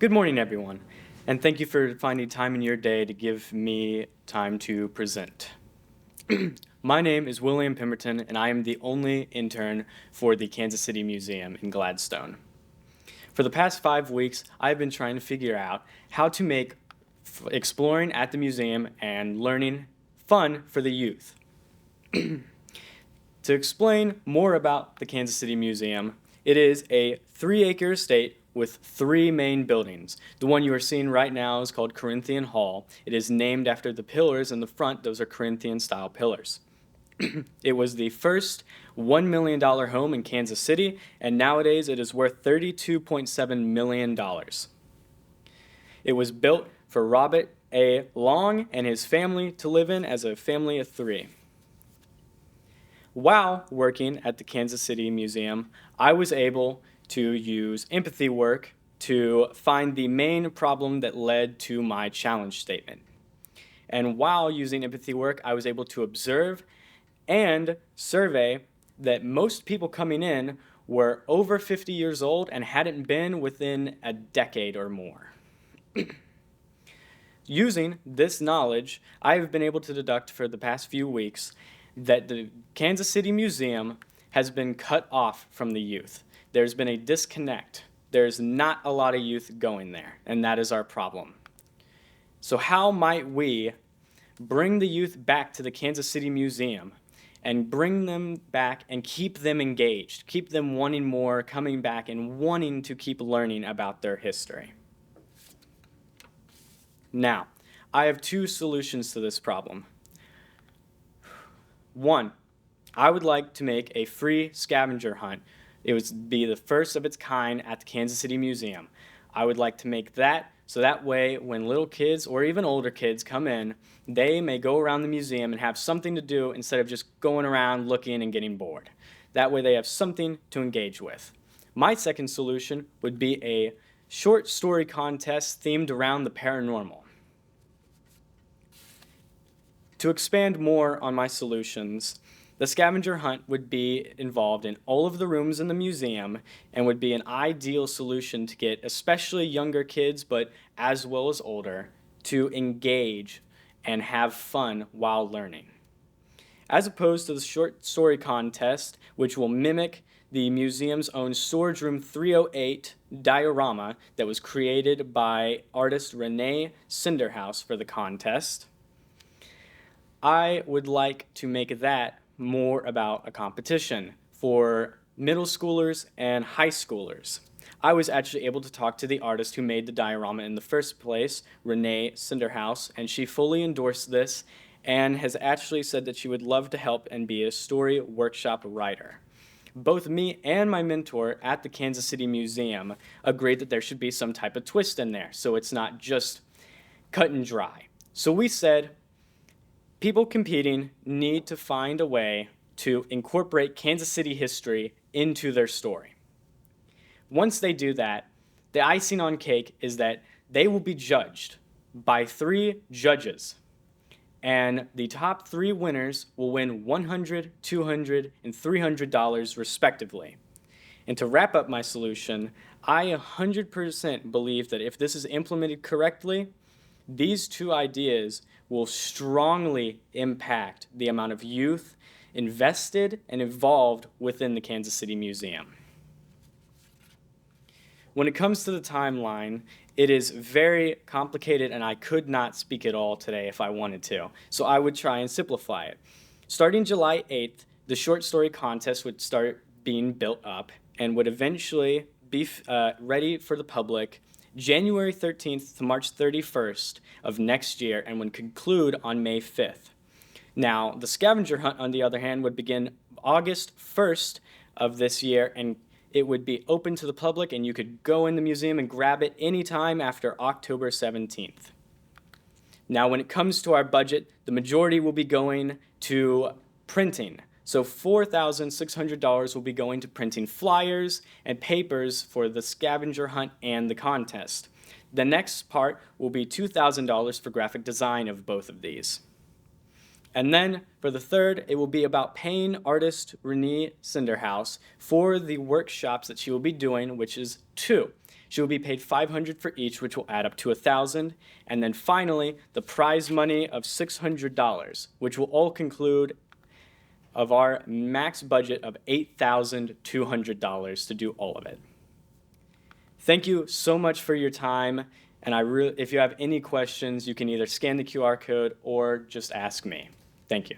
Good morning, everyone, and thank you for finding time in your day to give me time to present. My name is William Pemberton, and I am the only intern for the Kansas City Museum in Gladstone. For the past 5 weeks, I've been trying to figure out how to make exploring at the museum and learning fun for the youth. To explain more about the Kansas City Museum, it is a 3-acre estate with 3 main buildings. The one you are seeing right now is called Corinthian Hall. It is named after the pillars in the front. Those are Corinthian-style pillars. It was the first $1 million home in Kansas City, and nowadays it is worth $32.7 million. It was built for Robert A. Long and his family to live in as a family of 3. While working at the Kansas City Museum, I was able to use empathy work to find the main problem that led to my challenge statement. And while using empathy work, I was able to observe and survey that most people coming in were over 50 years old and hadn't been within a decade or more. Using this knowledge, I have been able to deduct for the past few weeks that the Kansas City Museum has been cut off from the youth. There's been a disconnect. There's not a lot of youth going there, and that is our problem. So how might we bring the youth back to the Kansas City Museum and bring them back and keep them engaged, keep them wanting more, coming back and wanting to keep learning about their history? Now, I have 2 solutions to this problem. 1, I would like to make a free scavenger hunt. It would be the first of its kind at the Kansas City Museum. I would like to make that so that way when little kids or even older kids come in, they may go around the museum and have something to do instead of just going around looking and getting bored. That way they have something to engage with. My second solution would be a short story contest themed around the paranormal. To expand more on my solutions, the scavenger hunt would be involved in all of the rooms in the museum and would be an ideal solution to get especially younger kids, but as well as older, to engage and have fun while learning. As opposed to the short story contest, which will mimic the museum's own Storage Room 308 diorama that was created by artist Renee Cinderhouse for the contest, I would like to make that more about a competition for middle schoolers and high schoolers. I was actually able to talk to the artist who made the diorama in the first place, Renee Cinderhouse, and she fully endorsed this and has actually said that she would love to help and be a story workshop writer. Both me and my mentor at the Kansas City Museum agreed that there should be some type of twist in there, so it's not just cut and dry. So we said, people competing need to find a way to incorporate Kansas City history into their story. Once they do that, the icing on cake is that they will be judged by 3 judges, and the top 3 winners will win $100, $200, and $300 respectively. And to wrap up my solution, I 100% believe that if this is implemented correctly, these 2 ideas will strongly impact the amount of youth invested and involved within the Kansas City Museum. When it comes to the timeline, it is very complicated and I could not speak it all today if I wanted to, so I would try and simplify it. Starting July 8th, the short story contest would start being built up and would eventually be ready for the public January 13th to March 31st of next year and would conclude on May 5th. Now, the scavenger hunt, on the other hand, would begin August 1st of this year, and it would be open to the public, and you could go in the museum and grab it anytime after October 17th. Now, when it comes to our budget, the majority will be going to printing. So $4,600 will be going to printing flyers and papers for the scavenger hunt and the contest. The next part will be $2,000 for graphic design of both of these. And then for the third, it will be about paying artist Renee Cinderhouse for the workshops that she will be doing, which is 2. She will be paid $500 for each, which will add up to $1,000. And then finally, the prize money of $600, which will all conclude of our max budget of $8,200 to do all of it. Thank you so much for your time. And if you have any questions, you can either scan the QR code or just ask me. Thank you.